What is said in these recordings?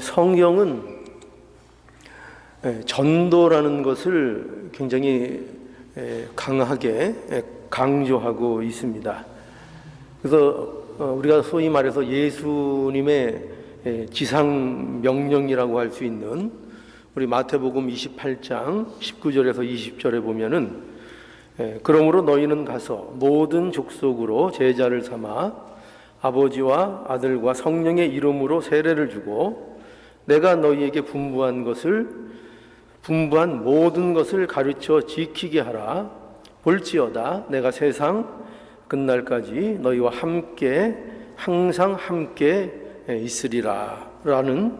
성경은 전도라는 것을 굉장히 강하게 강조하고 있습니다. 그래서 우리가 소위 말해서 예수님의 지상 명령이라고 할 수 있는 우리 마태복음 28장 19절에서 20절에 보면은 그러므로 너희는 가서 모든 족속으로 제자를 삼아 아버지와 아들과 성령의 이름으로 세례를 주고 내가 너희에게 분부한 모든 것을 가르쳐 지키게 하라. 볼지어다 내가 세상 끝날까지 너희와 함께 항상 함께 있으리라 라는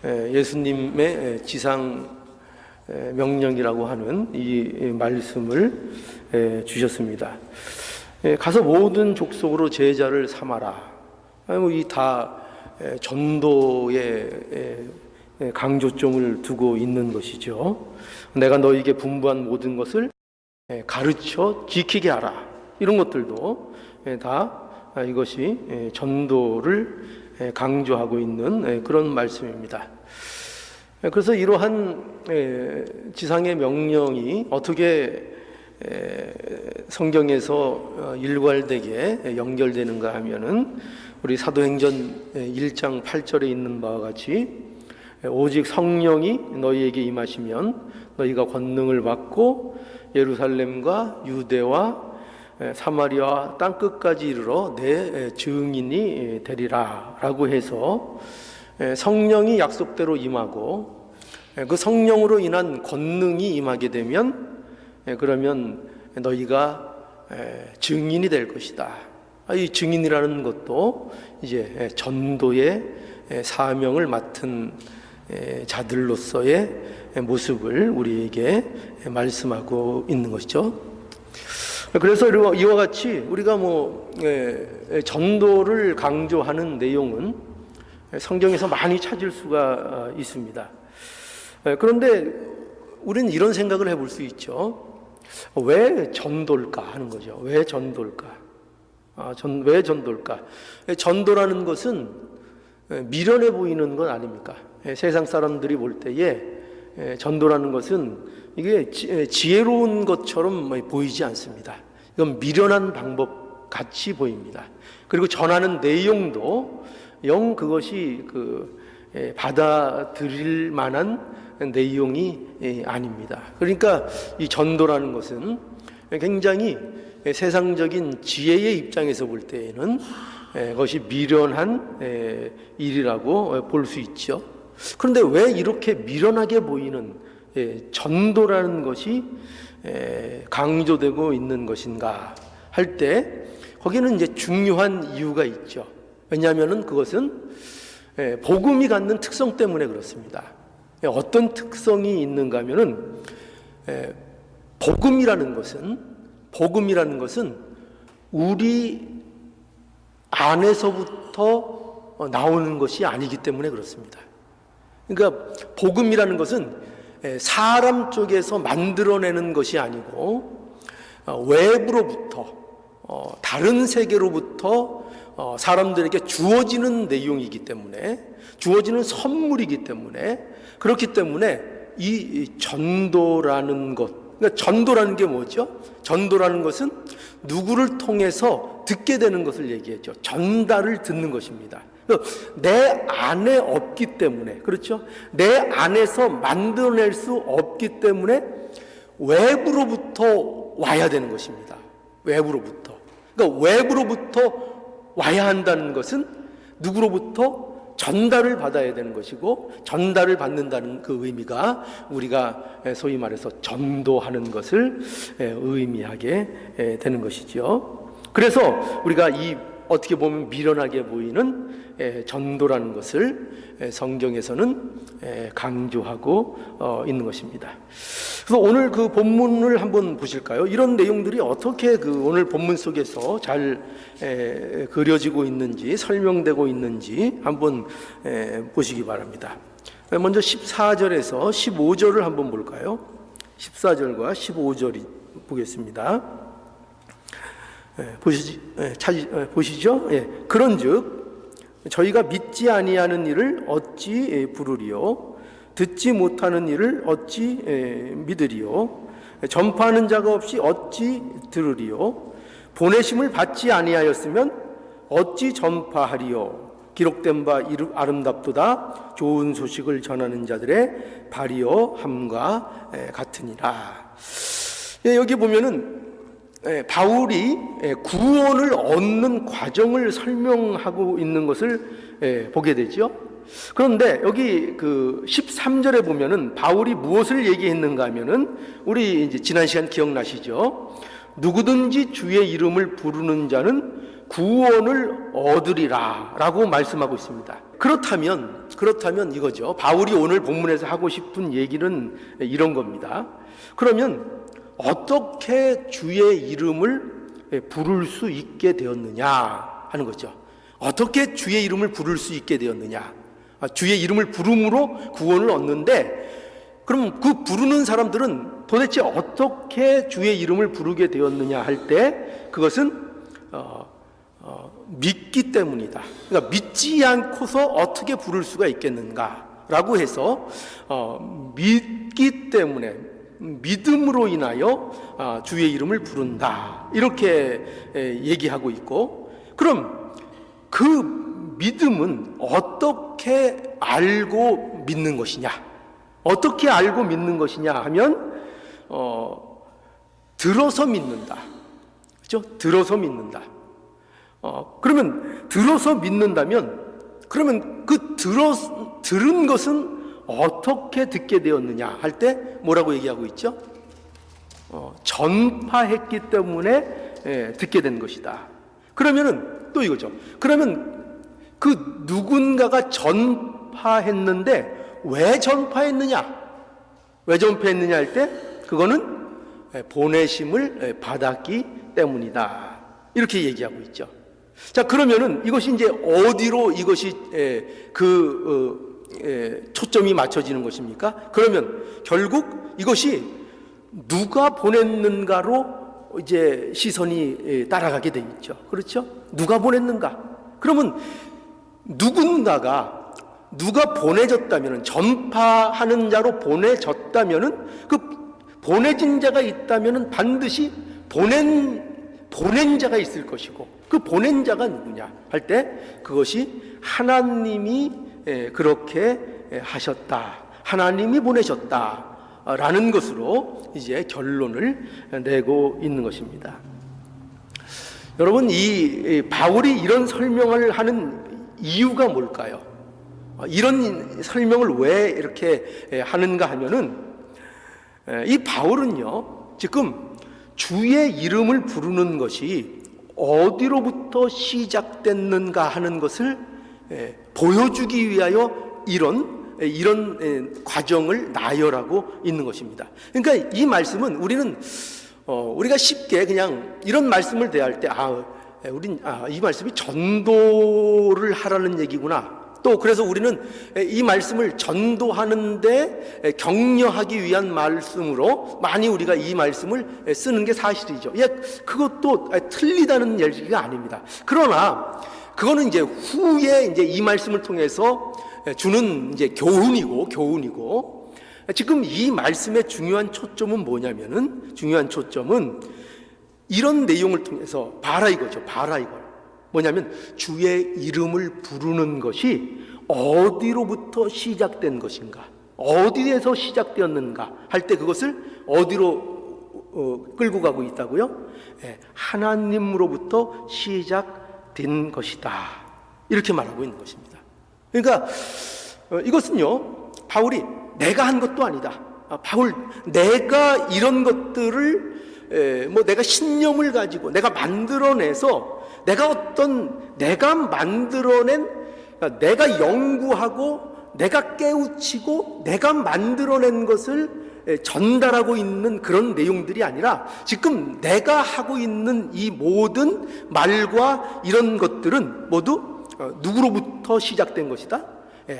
예수님의 지상 명령이라고 하는 이 말씀을 주셨습니다. 가서 모든 족속으로 제자를 삼아라. 이 다 전도의 강조점을 두고 있는 것이죠. 내가 너희에게 분부한 모든 것을 가르쳐 지키게 하라. 이런 것들도 다 이것이 전도를 강조하고 있는 그런 말씀입니다. 그래서 이러한 지상의 명령이 어떻게 성경에서 일괄되게 연결되는가 하면은 우리 사도행전 1장 8절에 있는 바와 같이 오직 성령이 너희에게 임하시면 너희가 권능을 받고 예루살렘과 유대와 사마리아 땅끝까지 이르러 내 증인이 되리라 라고 해서 성령이 약속대로 임하고 그 성령으로 인한 권능이 임하게 되면 그러면 너희가 증인이 될 것이다. 이 증인이라는 것도 이제 전도의 사명을 맡은 자들로서의 모습을 우리에게 말씀하고 있는 것이죠. 그래서 이와 같이 우리가 전도를 강조하는 내용은 성경에서 많이 찾을 수가 있습니다. 그런데 우리는 이런 생각을 해볼 수 있죠. 왜 전도일까 하는 거죠. 왜 전도일까? 왜 전도일까? 전도라는 것은 미련해 보이는 건 아닙니까? 세상 사람들이 볼 때에 전도라는 것은 이게 지혜로운 것처럼 보이지 않습니다. 이건 미련한 방법 같이 보입니다. 그리고 전하는 내용도 영 그것이 받아들일 만한 내용이 아닙니다. 그러니까 이 전도라는 것은 굉장히 세상적인 지혜의 입장에서 볼 때에는 그것이 미련한 일이라고 볼 수 있죠. 그런데 왜 이렇게 미련하게 보이는 전도라는 것이 강조되고 있는 것인가 할 때 거기는 이제 중요한 이유가 있죠. 왜냐하면 그것은 복음이 갖는 특성 때문에 그렇습니다. 어떤 특성이 있는가 하면은 복음이라는 것은 우리 안에서부터 나오는 것이 아니기 때문에 그렇습니다. 그러니까 복음이라는 것은 사람 쪽에서 만들어내는 것이 아니고 외부로부터 다른 세계로부터 사람들에게 주어지는 내용이기 때문에 주어지는 선물이기 때문에 그렇기 때문에 이 전도라는 것, 그러니까 전도라는 게 뭐죠? 전도라는 것은 누구를 통해서 듣게 되는 것을 얘기했죠. 전달을 듣는 것입니다. 내 안에 없기 때문에, 그렇죠? 내 안에서 만들어낼 수 없기 때문에 외부로부터 와야 되는 것입니다. 외부로부터. 그러니까 외부로부터 와야 한다는 것은 누구로부터 전달을 받아야 되는 것이고 전달을 받는다는 그 의미가 우리가 소위 말해서 전도하는 것을 의미하게 되는 것이죠. 그래서 우리가 이 어떻게 보면 미련하게 보이는 전도라는 것을 성경에서는 강조하고 있는 것입니다. 그래서 오늘 그 본문을 한번 보실까요? 이런 내용들이 어떻게 오늘 본문 속에서 잘 그려지고 있는지 설명되고 있는지 한번 보시기 바랍니다. 먼저 14절에서 15절을 한번 볼까요? 14절과 15절이 보겠습니다. 보시죠? 그런즉 저희가 믿지 아니하는 일을 어찌 부르리요? 듣지 못하는 일을 어찌 믿으리요? 전파하는 자가 없이 어찌 들으리요? 보내심을 받지 아니하였으면 어찌 전파하리요? 기록된 바 아름답도다 좋은 소식을 전하는 자들의 발이요 함과 같으니라. 여기 보면은 바울이 구원을 얻는 과정을 설명하고 있는 것을 보게 되죠. 그런데 여기 그 13절에 보면은 바울이 무엇을 얘기했는가 하면은 우리 이제 지난 시간 기억나시죠? 누구든지 주의 이름을 부르는 자는 구원을 얻으리라 라고 말씀하고 있습니다. 그렇다면 이거죠. 바울이 오늘 본문에서 하고 싶은 얘기는 이런 겁니다. 그러면 어떻게 주의 이름을 부를 수 있게 되었느냐 하는 거죠. 어떻게 주의 이름을 부를 수 있게 되었느냐. 주의 이름을 부름으로 구원을 얻는데, 그럼 그 부르는 사람들은 도대체 어떻게 주의 이름을 부르게 되었느냐 할 때 그것은 믿기 때문이다. 그러니까 믿지 않고서 어떻게 부를 수가 있겠는가라고 해서 믿기 때문에, 믿음으로 인하여 주의 이름을 부른다, 이렇게 얘기하고 있고, 그럼 그 믿음은 어떻게 알고 믿는 것이냐, 어떻게 알고 믿는 것이냐 하면 들어서 믿는다. 그렇죠? 들어서 믿는다. 그러면 들어서 믿는다면, 그러면 그 들은 것은 어떻게 듣게 되었느냐 할 때 뭐라고 얘기하고 있죠? 전파했기 때문에 듣게 된 것이다. 그러면은 또 이거죠. 그러면 그 누군가가 전파했는데 왜 전파했느냐? 왜 전파했느냐 할 때 그거는 보내심을 받았기 때문이다. 이렇게 얘기하고 있죠. 자, 그러면은 이것이 이제 어디로 이것이 초점이 맞춰지는 것입니까? 그러면 결국 이것이 누가 보냈는가로 이제 시선이 따라가게 돼 있죠. 그렇죠? 누가 보냈는가? 그러면 누가 보내졌다면은, 전파하는 자로 보내졌다면은, 그 보내진 자가 있다면은 반드시 보낸 자가 있을 것이고, 그 보낸 자가 누구냐 할 때 그것이 하나님이 그렇게 하셨다, 하나님이 보내셨다라는 것으로 이제 결론을 내고 있는 것입니다. 여러분, 이 바울이 이런 설명을 하는 이유가 뭘까요? 이런 설명을 왜 이렇게 하는가 하면은, 이 바울은요, 지금 주의 이름을 부르는 것이 어디로부터 시작됐는가 하는 것을 보여주기 위하여 이런 과정을 나열하고 있는 것입니다. 그러니까 이 말씀은 우리가 쉽게 그냥 이런 말씀을 대할 때 이 말씀이 전도를 하라는 얘기구나. 또 그래서 우리는 이 말씀을 전도하는데 격려하기 위한 말씀으로 많이 우리가 이 말씀을 쓰는 게 사실이죠. 그것도 틀리다는 얘기가 아닙니다. 그러나 그거는 이제 후에 이제 이 말씀을 통해서 주는 이제 교훈이고, 지금 이 말씀의 중요한 초점은 뭐냐면은, 중요한 초점은 이런 내용을 통해서 봐라 이거죠. 봐라 이걸. 뭐냐면 주의 이름을 부르는 것이 어디로부터 시작된 것인가, 어디에서 시작되었는가 할 때 그것을 어디로 끌고 가고 있다고요? 하나님으로부터 시작된 것이다, 이렇게 말하고 있는 것입니다. 그러니까 이것은요, 바울이 내가 한 것도 아니다. 내가 이런 것들을 내가 신념을 가지고 내가 만들어내서 내가 만들어낸, 내가 연구하고 내가 깨우치고 내가 만들어낸 것을 전달하고 있는 그런 내용들이 아니라, 지금 내가 하고 있는 이 모든 말과 이런 것들은 모두 누구로부터 시작된 것이다?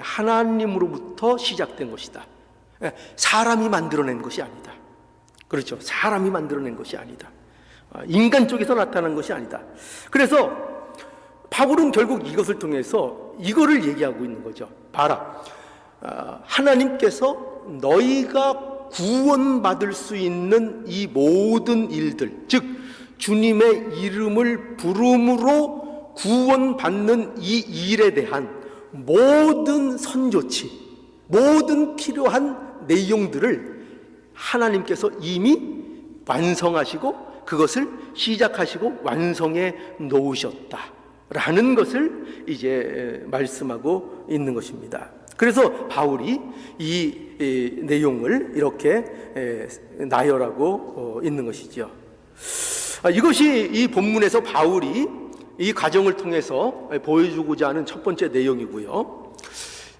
하나님으로부터 시작된 것이다. 사람이 만들어낸 것이 아니다. 그렇죠? 사람이 만들어낸 것이 아니다. 인간 쪽에서 나타난 것이 아니다. 그래서 바울은 결국 이것을 통해서 이거를 얘기하고 있는 거죠. 봐라, 하나님께서 너희가 구원받을 수 있는 이 모든 일들, 즉 주님의 이름을 부름으로 구원받는 이 일에 대한 모든 선조치, 모든 필요한 내용들을 하나님께서 이미 완성하시고 그것을 시작하시고 완성해 놓으셨다라는 것을 이제 말씀하고 있는 것입니다. 그래서 바울이 이 내용을 이렇게 나열하고 있는 것이죠. 이것이 이 본문에서 바울이 이 과정을 통해서 보여주고자 하는 첫 번째 내용이고요.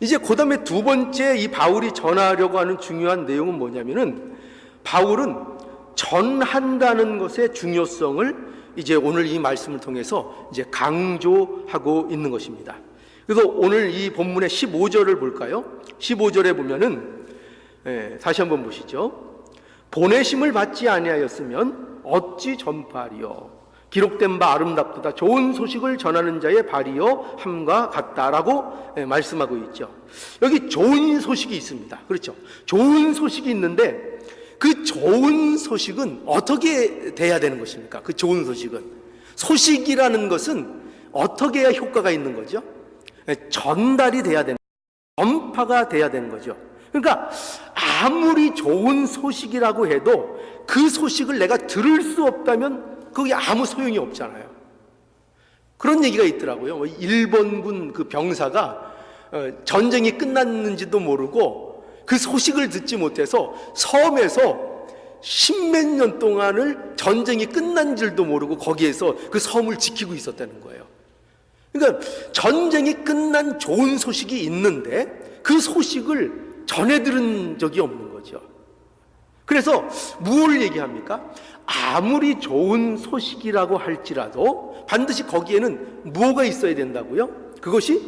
이제 그 다음에 두 번째 이 바울이 전하려고 하는 중요한 내용은 뭐냐면은, 바울은 전한다는 것의 중요성을 이제 오늘 이 말씀을 통해서 이제 강조하고 있는 것입니다. 그래서 오늘 이 본문의 15절을 볼까요? 15절에 보면은 다시 한번 보시죠. 보내심을 받지 아니하였으면 어찌 전파하리요? 기록된 바 아름답도다 좋은 소식을 전하는 자의 발이요 함과 같다라고 말씀하고 있죠. 여기 좋은 소식이 있습니다. 그렇죠? 좋은 소식이 있는데 그 좋은 소식은 어떻게 돼야 되는 것입니까? 그 좋은 소식은, 소식이라는 것은 어떻게 해야 효과가 있는 거죠? 전달이 돼야 되는, 전파가 돼야 되는 거죠. 그러니까 아무리 좋은 소식이라고 해도 그 소식을 내가 들을 수 없다면 그게 아무 소용이 없잖아요. 그런 얘기가 있더라고요. 일본군 그 병사가 전쟁이 끝났는지도 모르고 그 소식을 듣지 못해서 섬에서 십몇 년 동안을 전쟁이 끝난 줄도 모르고 거기에서 그 섬을 지키고 있었다는 거예요. 그러니까 전쟁이 끝난 좋은 소식이 있는데 그 소식을 전해 들은 적이 없는 거죠. 그래서 무엇을 얘기합니까? 아무리 좋은 소식이라고 할지라도 반드시 거기에는 무엇가 있어야 된다고요? 그것이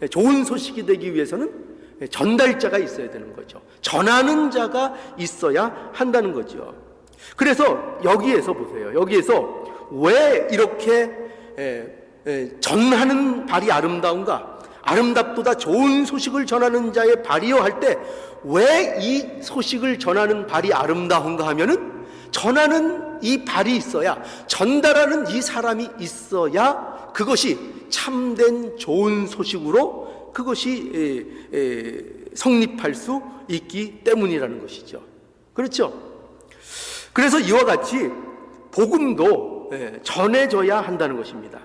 좋은 소식이 되기 위해서는 전달자가 있어야 되는 거죠. 전하는 자가 있어야 한다는 거죠. 그래서 여기에서 보세요. 여기에서 왜 이렇게 전하는 발이 아름다운가? 아름답도다 좋은 소식을 전하는 자의 발이요 할 때 왜 이 소식을 전하는 발이 아름다운가 하면은, 전하는 이 발이 있어야, 전달하는 이 사람이 있어야 그것이 참된 좋은 소식으로 그것이 성립할 수 있기 때문이라는 것이죠. 그렇죠? 그래서 이와 같이 복음도 전해져야 한다는 것입니다.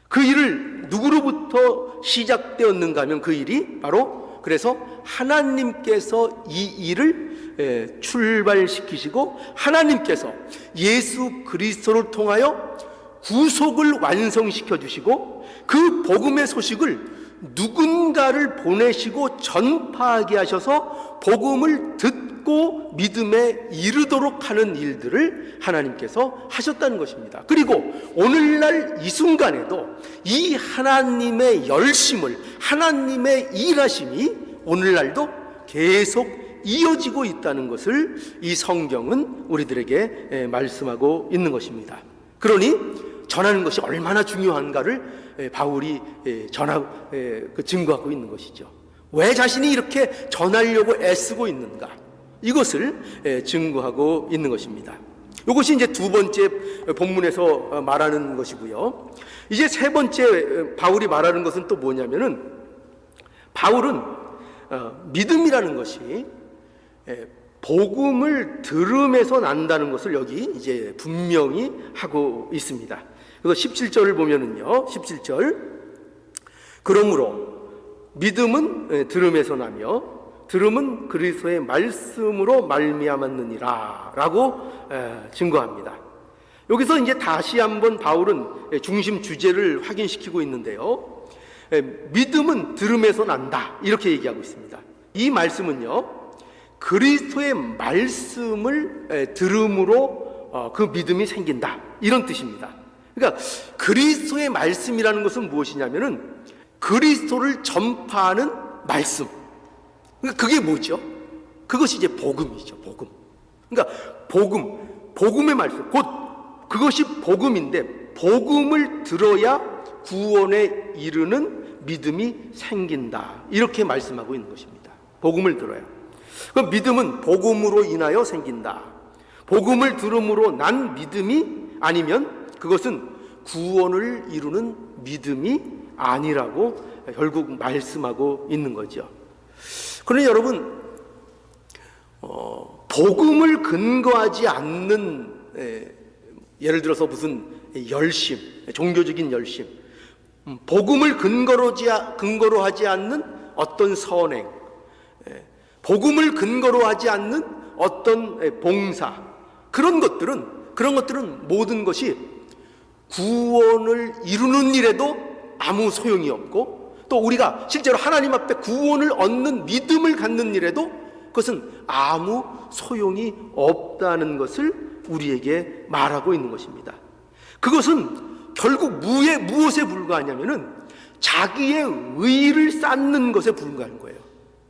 그 일을 누구로부터 시작되었는가 하면 그 일이 바로, 그래서 하나님께서 이 일을 출발시키시고 하나님께서 예수 그리스도를 통하여 구속을 완성시켜 주시고 그 복음의 소식을 누군가를 보내시고 전파하게 하셔서 복음을 듣고 믿음에 이르도록 하는 일들을 하나님께서 하셨다는 것입니다. 그리고 오늘날 이 순간에도 이 하나님의 열심을, 하나님의 일하심이 오늘날도 계속 이어지고 있다는 것을 이 성경은 우리들에게 말씀하고 있는 것입니다. 그러니 전하는 것이 얼마나 중요한가를 바울이 증거하고 있는 것이죠. 왜 자신이 이렇게 전하려고 애쓰고 있는가? 이것을 증거하고 있는 것입니다. 이것이 이제 두 번째 본문에서 말하는 것이고요. 이제 세 번째 바울이 말하는 것은 또 뭐냐면은, 바울은 믿음이라는 것이 복음을 들음에서 난다는 것을 여기 이제 분명히 하고 있습니다. 그래서 17절을 보면은요, 17절, 그러므로 믿음은 들음에서 나며 들음은 그리스도의 말씀으로 말미암았느니라 라고 증거합니다. 여기서 이제 다시 한번 바울은 중심 주제를 확인시키고 있는데요, 믿음은 들음에서 난다 이렇게 얘기하고 있습니다. 이 말씀은요, 그리스도의 말씀을 들음으로 그 믿음이 생긴다 이런 뜻입니다. 그러니까 그리스도의 말씀이라는 것은 무엇이냐면은 그리스도를 전파하는 말씀. 그러니까 그게 뭐죠? 그것이 이제 복음이죠. 복음. 그러니까 복음의 말씀, 곧 그것이 복음인데 복음을 들어야 구원에 이르는 믿음이 생긴다. 이렇게 말씀하고 있는 것입니다. 복음을 들어야. 그 믿음은 복음으로 인하여 생긴다. 복음을 들음으로 난 믿음이 아니면 그것은 구원을 이루는 믿음이 아니라고 결국 말씀하고 있는 거죠. 그러니 여러분, 복음을 근거하지 않는, 예를 들어서 무슨 열심, 종교적인 열심, 복음을 근거로 하지 않는 어떤 선행, 복음을 근거로 하지 않는 어떤 봉사, 그런 것들은 모든 것이 구원을 이루는 일에도 아무 소용이 없고, 또 우리가 실제로 하나님 앞에 구원을 얻는 믿음을 갖는 일에도 그것은 아무 소용이 없다는 것을 우리에게 말하고 있는 것입니다. 그것은 결국 무엇에 불과하냐면은 자기의 의의를 쌓는 것에 불과한 거예요.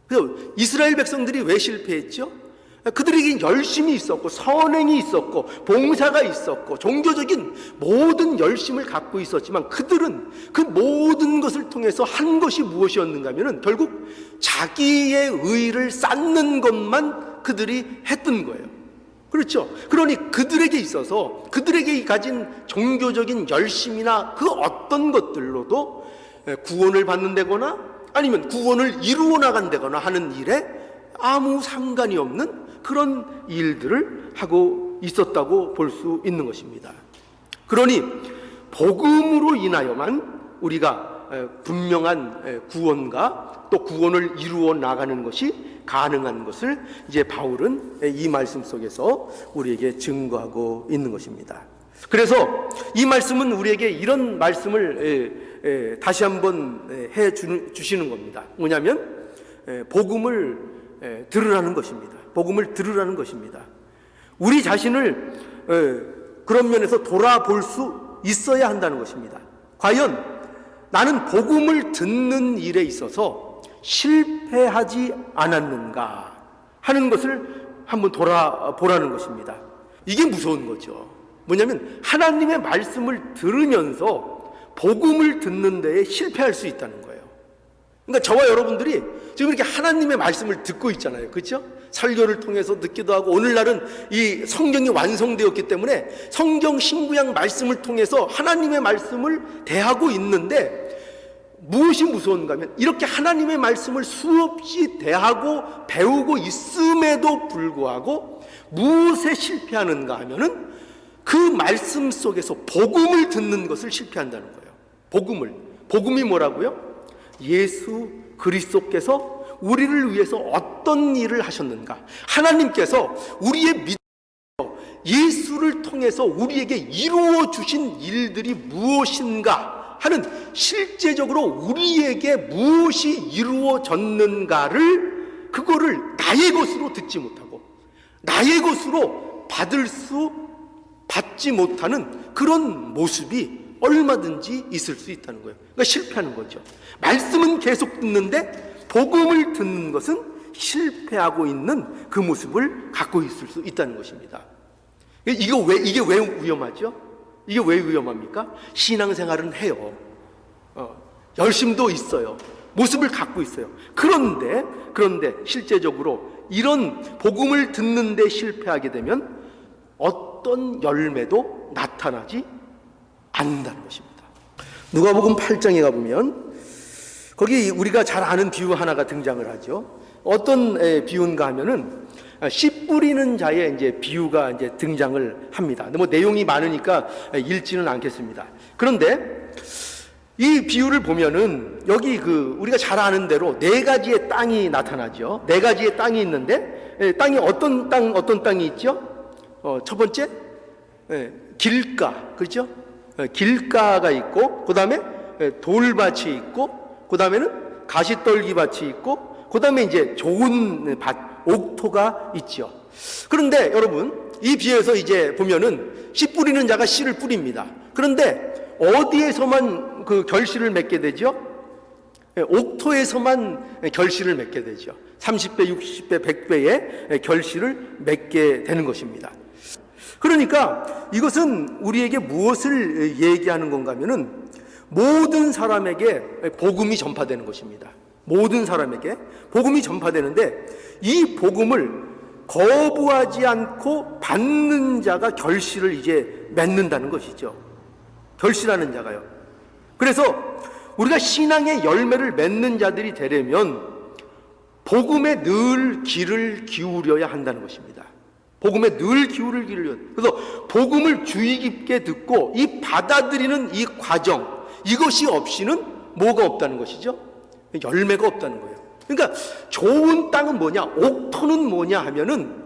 그래서 이스라엘 백성들이 왜 실패했죠? 그들에게 열심이 있었고 선행이 있었고 봉사가 있었고 종교적인 모든 열심을 갖고 있었지만 그들은 그 모든 것을 통해서 한 것이 무엇이었는가 하면은 결국 자기의 의의를 쌓는 것만 그들이 했던 거예요. 그렇죠? 그러니 그들에게 있어서 그들에게 가진 종교적인 열심이나 그 어떤 것들로도 구원을 받는다거나 아니면 구원을 이루어 나간다거나 하는 일에 아무 상관이 없는 그런 일들을 하고 있었다고 볼 수 있는 것입니다. 그러니 복음으로 인하여만 우리가 분명한 구원과 또 구원을 이루어 나가는 것이 가능한 것을 이제 바울은 이 말씀 속에서 우리에게 증거하고 있는 것입니다. 그래서 이 말씀은 우리에게 이런 말씀을 다시 한번 해 주시는 겁니다. 뭐냐면 복음을 들으라는 것입니다. 복음을 들으라는 것입니다. 우리 자신을 그런 면에서 돌아볼 수 있어야 한다는 것입니다. 과연 나는 복음을 듣는 일에 있어서 실패하지 않았는가 하는 것을 한번 돌아보라는 것입니다. 이게 무서운 거죠. 뭐냐면 하나님의 말씀을 들으면서 복음을 듣는 데에 실패할 수 있다는 거예요. 그러니까 저와 여러분들이 지금 이렇게 하나님의 말씀을 듣고 있잖아요. 그렇죠? 설교를 통해서 듣기도 하고 오늘날은 이 성경이 완성되었기 때문에 성경 신구약 말씀을 통해서 하나님의 말씀을 대하고 있는데 무엇이 무서운가 하면 이렇게 하나님의 말씀을 수없이 대하고 배우고 있음에도 불구하고 무엇에 실패하는가 하면은 그 말씀 속에서 복음을 듣는 것을 실패한다는 거예요. 복음이 뭐라고요? 예수 그리스도께서 우리를 위해서 어떤 일을 하셨는가, 하나님께서 우리의 믿음 예수를 통해서 우리에게 이루어 주신 일들이 무엇인가 하는 실제적으로 우리에게 무엇이 이루어졌는가를 그거를 나의 것으로 듣지 못하고 나의 것으로 받지 못하는 그런 모습이 얼마든지 있을 수 있다는 거예요. 그러니까 실패하는 거죠. 말씀은 계속 듣는데 복음을 듣는 것은 실패하고 있는 그 모습을 갖고 있을 수 있다는 것입니다. 이게 왜 위험하죠? 이게 왜 위험합니까? 신앙생활은 해요. 열심도 있어요. 모습을 갖고 있어요. 그런데 실제적으로 이런 복음을 듣는데 실패하게 되면 어떤 열매도 나타나지 않는다는 것입니다. 누가복음 8장에 가보면 거기 우리가 잘 아는 비유 하나가 등장을 하죠. 어떤 비유인가 하면은 씨 뿌리는 자의 이제 비유가 이제 등장을 합니다. 근데 뭐 내용이 많으니까 읽지는 않겠습니다. 그런데 이 비유를 보면은 여기 우리가 잘 아는 대로 네 가지의 땅이 나타나죠. 네 가지의 땅이 있는데 땅이 어떤 땅이 있죠? 첫 번째 길가, 그렇죠? 길가가 있고 그 다음에 돌밭이 있고 그 다음에는 가시떨기밭이 있고 그 다음에 이제 좋은 밭, 옥토가 있죠. 그런데 여러분 이 비유에서 이제 보면은 씨 뿌리는 자가 씨를 뿌립니다. 그런데 어디에서만 그 결실을 맺게 되죠? 옥토에서만 결실을 맺게 되죠. 30배, 60배, 100배의 결실을 맺게 되는 것입니다. 그러니까 이것은 우리에게 무엇을 얘기하는 건가 하면은 모든 사람에게 복음이 전파되는 것입니다. 모든 사람에게 복음이 전파되는데 이 복음을 거부하지 않고 받는 자가 결실을 이제 맺는다는 것이죠. 결실하는 자가요. 그래서 우리가 신앙의 열매를 맺는 자들이 되려면 복음에 늘 귀를 기울여야 한다는 것입니다. 복음에 늘 귀를 기울여야. 그래서 복음을 주의 깊게 듣고 이 받아들이는 이 과정, 이것이 없이는 뭐가 없다는 것이죠? 열매가 없다는 거예요. 그러니까 좋은 땅은 뭐냐? 옥토는 뭐냐 하면은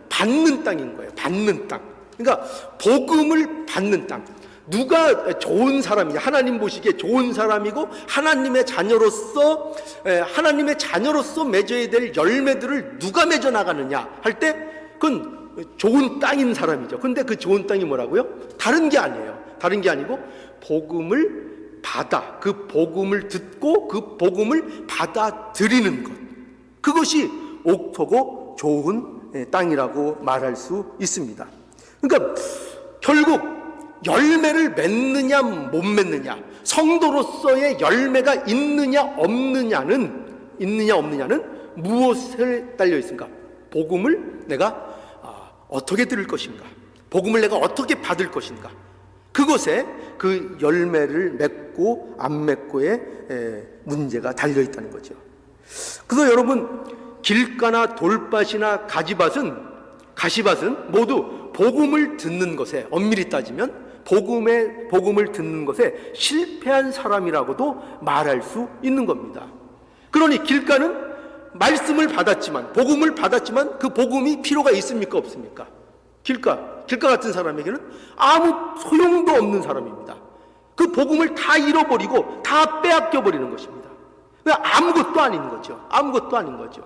받는 땅인 거예요. 받는 땅. 그러니까 복음을 받는 땅. 누가 좋은 사람이냐? 하나님 보시기에 좋은 사람이고 하나님의 자녀로서 맺어야 될 열매들을 누가 맺어 나가느냐 할 때 그건 좋은 땅인 사람이죠. 근데 그 좋은 땅이 뭐라고요? 다른 게 아니에요. 다른 게 아니고 복음을 받아, 그 복음을 듣고 그 복음을 받아들이는 것, 그것이 옥토고 좋은 땅이라고 말할 수 있습니다. 그러니까 결국 열매를 맺느냐 못 맺느냐, 성도로서의 열매가 있느냐 없느냐는 무엇에 달려 있습니까? 복음을 내가 어떻게 들을 것인가, 복음을 내가 어떻게 받을 것인가, 그것에 그 열매를 맺고 안 맺고의 문제가 달려 있다는 거죠. 그래서 여러분, 길가나 돌밭이나 가시밭은 모두 복음을 듣는 것에, 엄밀히 따지면 복음을 듣는 것에 실패한 사람이라고도 말할 수 있는 겁니다. 그러니 길가는 말씀을 받았지만, 복음을 받았지만 그 복음이 필요가 있습니까 없습니까? 길가 같은 사람에게는 아무 소용도 없는 사람입니다. 그 복음을 다 잃어버리고 다 빼앗겨 버리는 것입니다. 아무것도 아닌 거죠. 아무것도 아닌 거죠.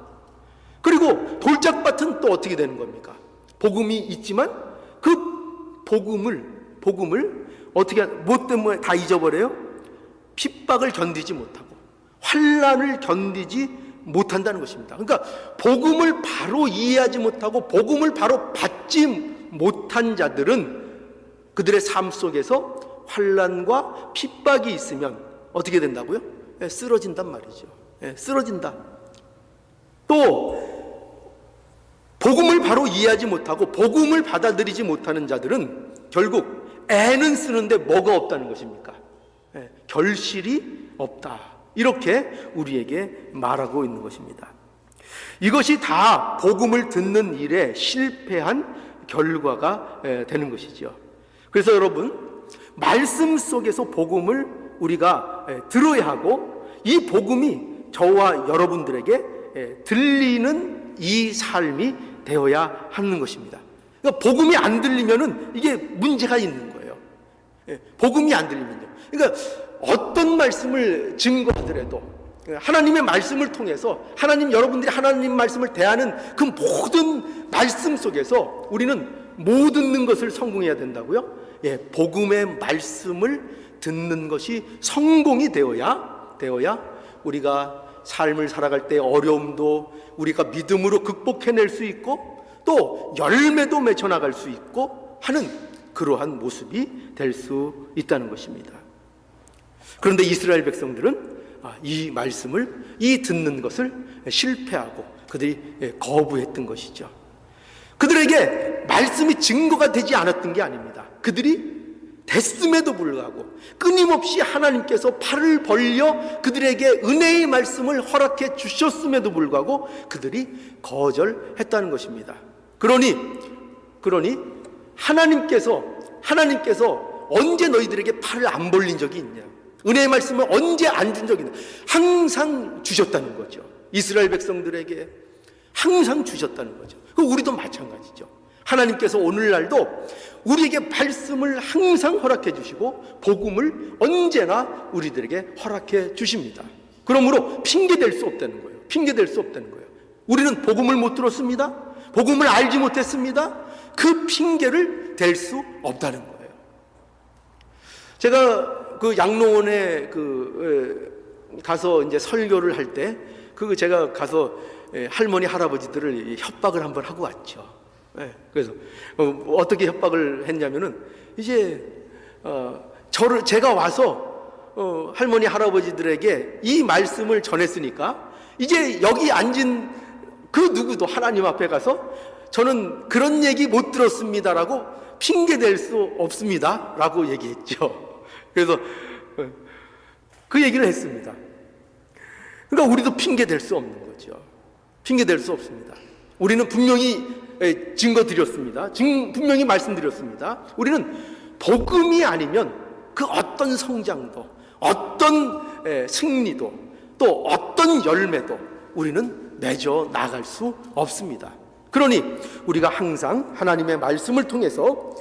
그리고 돌짝밭은 또 어떻게 되는 겁니까? 복음이 있지만 그 복음을 어떻게, 뭐 때문에 다 잊어버려요? 핍박을 견디지 못하고 환난을 견디지 못한다는 것입니다. 그러니까 복음을 바로 이해하지 못하고 복음을 바로 받지 못한 자들은 그들의 삶 속에서 환난과 핍박이 있으면 어떻게 된다고요? 쓰러진단 말이죠. 쓰러진다. 또 복음을 바로 이해하지 못하고 복음을 받아들이지 못하는 자들은 결국 애는 쓰는데 뭐가 없다는 것입니까? 결실이 없다. 이렇게 우리에게 말하고 있는 것입니다. 이것이 다 복음을 듣는 일에 실패한 결과가 되는 것이죠. 그래서 여러분, 말씀 속에서 복음을 우리가 들어야 하고 이 복음이 저와 여러분들에게 들리는 이 삶이 되어야 하는 것입니다. 그러니까 복음이 안 들리면은 이게 문제가 있는 거예요. 복음이 안 들리면요. 그러니까 어떤 말씀을 증거하더라도 하나님의 말씀을 통해서 여러분들이 하나님 말씀을 대하는 그 모든 말씀 속에서 우리는 못 듣는 것을 성공해야 된다고요? 복음의 말씀을 듣는 것이 성공이 되어야 우리가 삶을 살아갈 때 어려움도 우리가 믿음으로 극복해낼 수 있고 또 열매도 맺어 나갈 수 있고 하는 그러한 모습이 될 수 있다는 것입니다. 그런데 이스라엘 백성들은 이 말씀을, 이 듣는 것을 실패하고 그들이 거부했던 것이죠. 그들에게 말씀이 증거가 되지 않았던 게 아닙니다. 그들이 됐음에도 불구하고 끊임없이 하나님께서 팔을 벌려 그들에게 은혜의 말씀을 허락해 주셨음에도 불구하고 그들이 거절했다는 것입니다. 그러니 하나님께서 언제 너희들에게 팔을 안 벌린 적이 있냐? 은혜의 말씀을 언제 안 준 적이 있냐? 항상 주셨다는 거죠. 이스라엘 백성들에게 항상 주셨다는 거죠. 우리도 마찬가지죠. 하나님께서 오늘날도 우리에게 말씀을 항상 허락해 주시고 복음을 언제나 우리들에게 허락해 주십니다. 그러므로 핑계댈 수 없다는 거예요. 핑계댈 수 없다는 거예요. 우리는 복음을 못 들었습니다. 복음을 알지 못했습니다. 그 핑계를 댈 수 없다는 거예요. 제가 그 양로원에 가서 이제 설교를 할 때 제가 가서 할머니 할아버지들을 협박을 한번 하고 왔죠. 그래서 어떻게 협박을 했냐면은 이제 제가 와서 할머니 할아버지들에게 이 말씀을 전했으니까 이제 여기 앉은 그 누구도 하나님 앞에 가서 저는 그런 얘기 못 들었습니다라고 핑계댈 수 없습니다라고 얘기했죠. 그래서 그 얘기를 했습니다. 그러니까 우리도 핑계댈 수 없는 거죠. 핑계댈 수 없습니다. 우리는 분명히 증거 드렸습니다. 분명히 말씀드렸습니다. 우리는 복음이 아니면 그 어떤 성장도, 어떤 승리도, 또 어떤 열매도 우리는 맺어 나갈 수 없습니다. 그러니 우리가 항상 하나님의 말씀을 통해서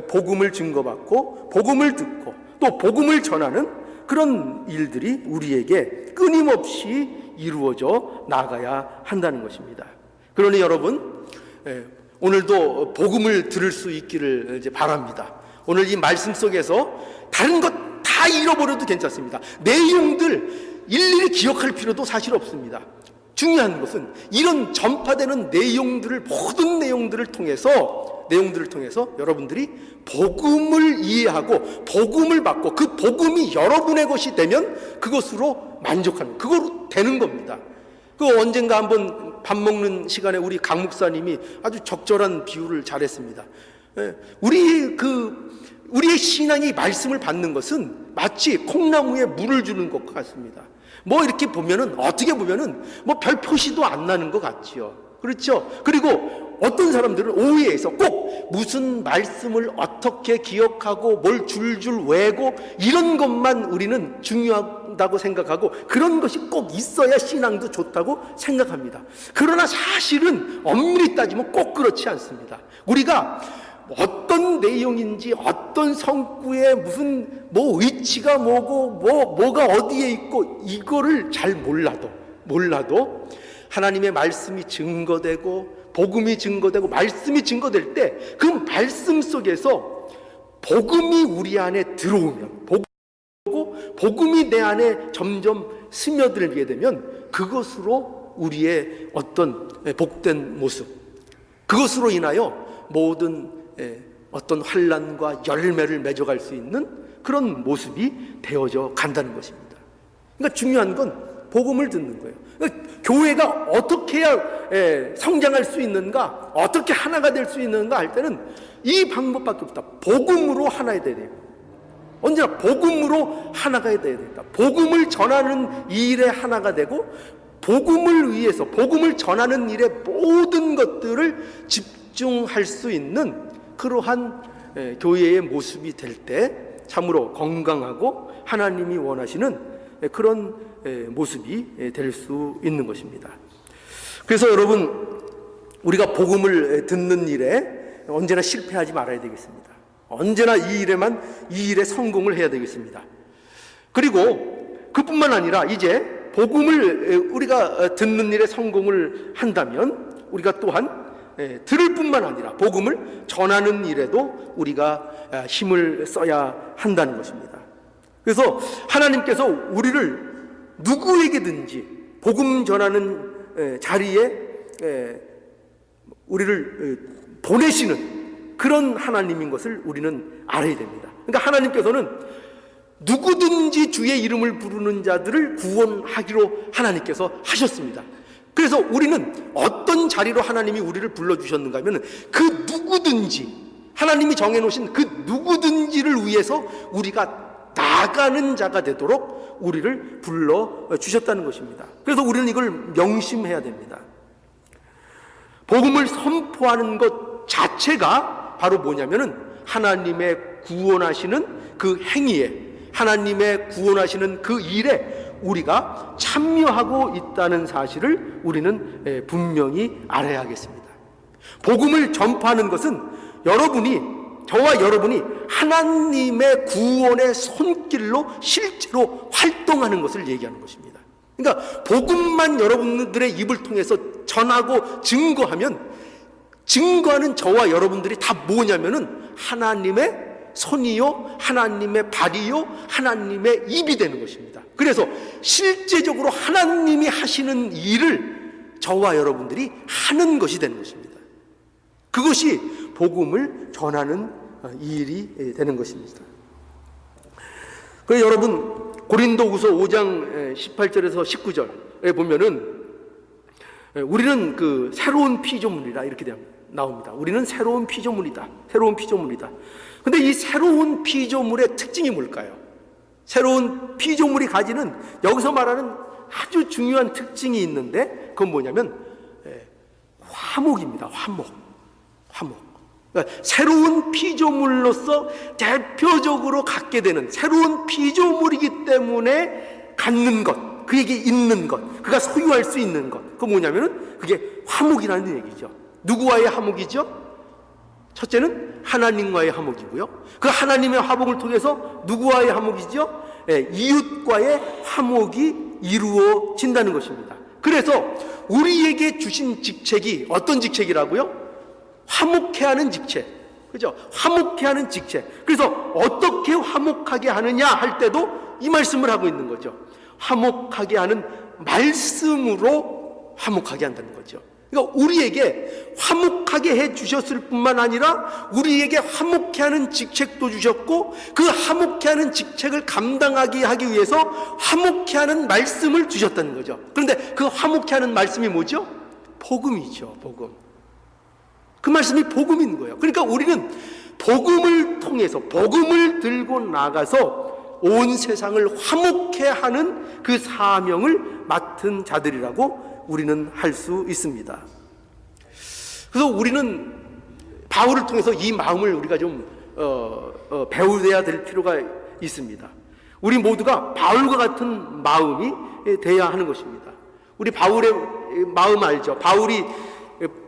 복음을 증거받고 복음을 듣고 또 복음을 전하는 그런 일들이 우리에게 끊임없이 이루어져 나가야 한다는 것입니다. 그러니 여러분, 오늘도 복음을 들을 수 있기를 바랍니다. 오늘 이 말씀 속에서 다른 것 다 잃어버려도 괜찮습니다. 내용들 일일이 기억할 필요도 사실 없습니다. 중요한 것은 이런 전파되는 내용들을, 모든 내용들을 통해서 여러분들이 복음을 이해하고 복음을 받고 그 복음이 여러분의 것이 되면 그것으로 만족하는, 그거로 되는 겁니다. 언젠가 한번 밥 먹는 시간에 우리 강 목사님이 아주 적절한 비유를 잘했습니다. 우리의 신앙이 말씀을 받는 것은 마치 콩나무에 물을 주는 것 같습니다. 이렇게 보면은, 어떻게 보면은 별 표시도 안 나는 것 같지요. 그렇죠? 그리고 어떤 사람들은 오해해서 꼭 무슨 말씀을 어떻게 기억하고 뭘 줄줄 외고 이런 것만 우리는 중요하다고 생각하고 그런 것이 꼭 있어야 신앙도 좋다고 생각합니다. 그러나 사실은 엄밀히 따지면 꼭 그렇지 않습니다. 우리가 어떤 내용인지, 어떤 성구에 무슨 위치가 뭐고 뭐가 어디에 있고 이거를 잘 몰라도 하나님의 말씀이 증거되고 복음이 증거되고 말씀이 증거될 때 그 말씀 속에서 복음이 우리 안에 들어오면, 복음이 내 안에 점점 스며들게 되면 그것으로 우리의 어떤 복된 모습, 그것으로 인하여 모든 어떤 환난과 열매를 맺어갈 수 있는 그런 모습이 되어져 간다는 것입니다. 그러니까 중요한 건 복음을 듣는 거예요. 그러니까 교회가 어떻게 해야 성장할 수 있는가, 어떻게 하나가 될 수 있는가 할 때는 이 방법밖에 없다. 복음으로 하나가 돼야 돼요. 언제나 복음으로 하나가 돼야 된다. 복음을 전하는 일에 하나가 되고 복음을 위해서, 복음을 전하는 일에 모든 것들을 집중할 수 있는 그러한 교회의 모습이 될 때 참으로 건강하고 하나님이 원하시는 그런 모습이 될 수 있는 것입니다. 그래서 여러분, 우리가 복음을 듣는 일에 언제나 실패하지 말아야 되겠습니다. 언제나 이 일에 성공을 해야 되겠습니다. 그리고 그뿐만 아니라 이제 복음을 우리가 듣는 일에 성공을 한다면 우리가 또한 들을 뿐만 아니라 복음을 전하는 일에도 우리가 힘을 써야 한다는 것입니다. 그래서 하나님께서 우리를 누구에게든지 복음 전하는 자리에 우리를 보내시는 그런 하나님인 것을 우리는 알아야 됩니다. 그러니까 하나님께서는 누구든지 주의 이름을 부르는 자들을 구원하기로 하나님께서 하셨습니다. 그래서 우리는 어떤 자리로 하나님이 우리를 불러주셨는가 하면 그 누구든지, 하나님이 정해놓으신 그 누구든지를 위해서 우리가 나가는 자가 되도록 우리를 불러주셨다는 것입니다. 그래서 우리는 이걸 명심해야 됩니다. 복음을 선포하는 것 자체가 바로 뭐냐면은 하나님의 구원하시는 그 행위에, 하나님의 구원하시는 그 일에 우리가 참여하고 있다는 사실을 우리는 분명히 알아야 하겠습니다. 복음을 전파하는 것은 저와 여러분이 하나님의 구원의 손길로 실제로 활동하는 것을 얘기하는 것입니다. 그러니까 복음만 여러분들의 입을 통해서 전하고 증거하는 저와 여러분들이 다 뭐냐면은 하나님의 손이요, 하나님의 발이요, 하나님의 입이 되는 것입니다. 그래서 실제적으로 하나님이 하시는 일을 저와 여러분들이 하는 것이 되는 것입니다. 그것이 복음을 전하는 일이 되는 것입니다. 그래서 여러분 고린도후서 5장 18절에서 19절에 보면은 우리는 그 새로운 피조물이라 이렇게 나옵니다. 우리는 새로운 피조물이다. 새로운 피조물이다. 근데 이 새로운 피조물의 특징이 뭘까요? 새로운 피조물이 가지는 여기서 말하는 아주 중요한 특징이 있는데 그건 뭐냐면 화목입니다. 화목. 그러니까 새로운 피조물로서 대표적으로 갖게 되는 새로운 피조물이기 때문에 갖는 것, 그에게 있는 것, 그가 소유할 수 있는 것, 그건 뭐냐면은 그게 화목이라는 얘기죠. 누구와의 화목이죠? 첫째는 하나님과의 화목이고요. 그 하나님의 화목을 통해서 누구와의 화목이죠? 이웃과의 화목이 이루어진다는 것입니다. 그래서 우리에게 주신 직책이 어떤 직책이라고요? 화목해 하는 직책. 그죠? 화목해 하는 직책. 그래서 어떻게 화목하게 하느냐 할 때도 이 말씀을 하고 있는 거죠. 화목하게 하는 말씀으로 화목하게 한다는 거죠. 그러니까 우리에게 화목하게 해 주셨을 뿐만 아니라 우리에게 화목해 하는 직책도 주셨고 그 화목해 하는 직책을 감당하게 하기 위해서 화목해 하는 말씀을 주셨다는 거죠. 그런데 그 화목해 하는 말씀이 뭐죠? 복음이죠. 복음. 그 말씀이 복음인 거예요. 그러니까 우리는 복음을 통해서 복음을 들고 나가서 온 세상을 화목해 하는 그 사명을 맡은 자들이라고 우리는 할 수 있습니다. 그래서 우리는 바울을 통해서 이 마음을 우리가 좀 배워야 될 필요가 있습니다. 우리 모두가 바울과 같은 마음이 돼야 하는 것입니다. 우리 바울의 마음 알죠? 바울이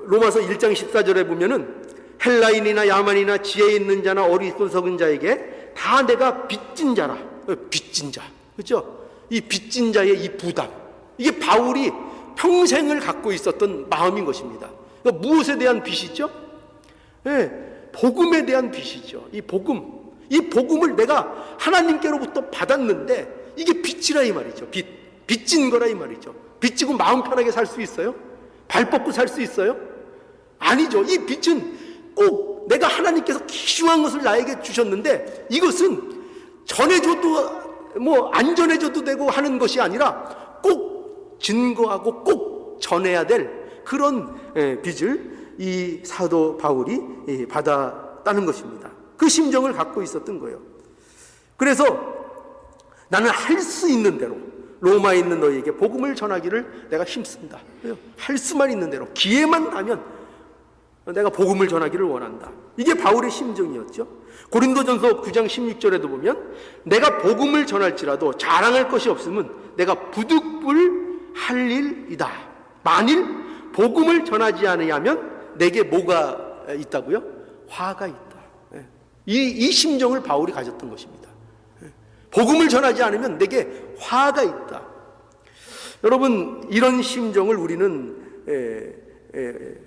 로마서 1장 14절에 보면은 헬라인이나 야만이나 지혜 있는 자나 어리석은 자에게 다 내가 빚진 자라. 빚진 자. 그렇죠? 이 빚진 자의 이 부담. 이게 바울이 평생을 갖고 있었던 마음인 것입니다. 그러니까 무엇에 대한 빚이죠? 복음에 대한 빚이죠. 이 복음을 내가 하나님께로부터 받았는데 이게 빚이라 이 말이죠. 빚진 거라 이 말이죠. 빚지고 마음 편하게 살 수 있어요? 발 뻗고 살 수 있어요? 아니죠. 이 빚은 꼭 내가 하나님께서 귀중한 것을 나에게 주셨는데 이것은 전해줘도 안 전해줘도 되고 하는 것이 아니라 꼭 증거하고 꼭 전해야 될 그런 빚을 이 사도 바울이 받았다는 것입니다. 그 심정을 갖고 있었던 거예요. 그래서 나는 할 수 있는 대로 로마에 있는 너희에게 복음을 전하기를 내가 힘쓴다. 할 수만 있는 대로 기회만 나면 내가 복음을 전하기를 원한다. 이게 바울의 심정이었죠. 고린도전서 9장 16절에도 보면 내가 복음을 전할지라도 자랑할 것이 없으면 내가 부득불 할 일이다. 만일 복음을 전하지 않으면 내게 뭐가 있다고요? 화가 있다. 이 심정을 바울이 가졌던 것입니다. 복음을 전하지 않으면 내게 화가 있다. 여러분 이런 심정을 우리는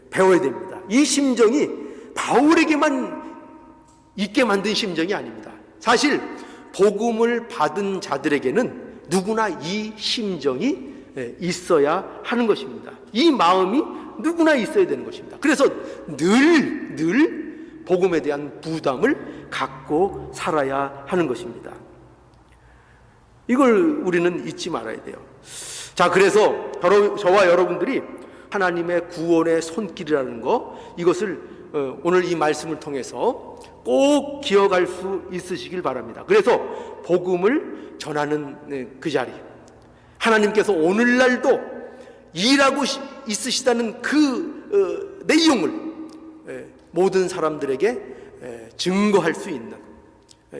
배워야 됩니다. 이 심정이 바울에게만 있게 만든 심정이 아닙니다. 사실 복음을 받은 자들에게는 누구나 이 심정이 있어야 하는 것입니다. 이 마음이 누구나 있어야 되는 것입니다. 그래서 늘 복음에 대한 부담을 갖고 살아야 하는 것입니다. 이걸 우리는 잊지 말아야 돼요. 자, 그래서 저와 여러분들이 하나님의 구원의 손길이라는 거, 이것을 오늘 이 말씀을 통해서 꼭 기억할 수 있으시길 바랍니다. 그래서 복음을 전하는 그 자리, 하나님께서 오늘날도 일하고 있으시다는 그 내용을 모든 사람들에게 증거할 수 있는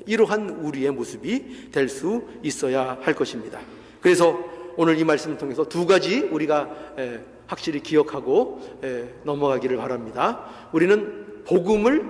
이러한 우리의 모습이 될 수 있어야 할 것입니다. 그래서 오늘 이 말씀을 통해서 두 가지 우리가 확실히 기억하고 넘어가기를 바랍니다. 우리는 복음을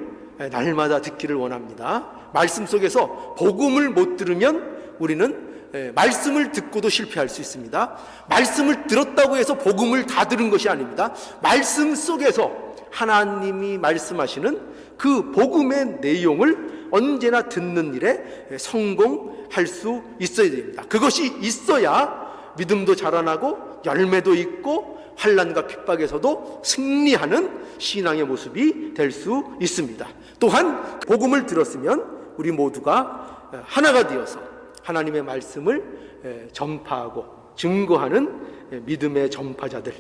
날마다 듣기를 원합니다. 말씀 속에서 복음을 못 들으면 우리는 말씀을 듣고도 실패할 수 있습니다. 말씀을 들었다고 해서 복음을 다 들은 것이 아닙니다. 말씀 속에서 하나님이 말씀하시는 그 복음의 내용을 언제나 듣는 일에 성공할 수 있어야 됩니다. 그것이 있어야 믿음도 자라나고 열매도 있고 환난과 핍박에서도 승리하는 신앙의 모습이 될 수 있습니다. 또한 복음을 들었으면 우리 모두가 하나가 되어서 하나님의 말씀을 전파하고 증거하는 믿음의 전파자들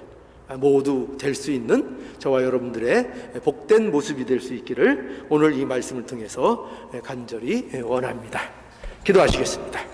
모두 될 수 있는 저와 여러분들의 복된 모습이 될 수 있기를 오늘 이 말씀을 통해서 간절히 원합니다. 기도하시겠습니다.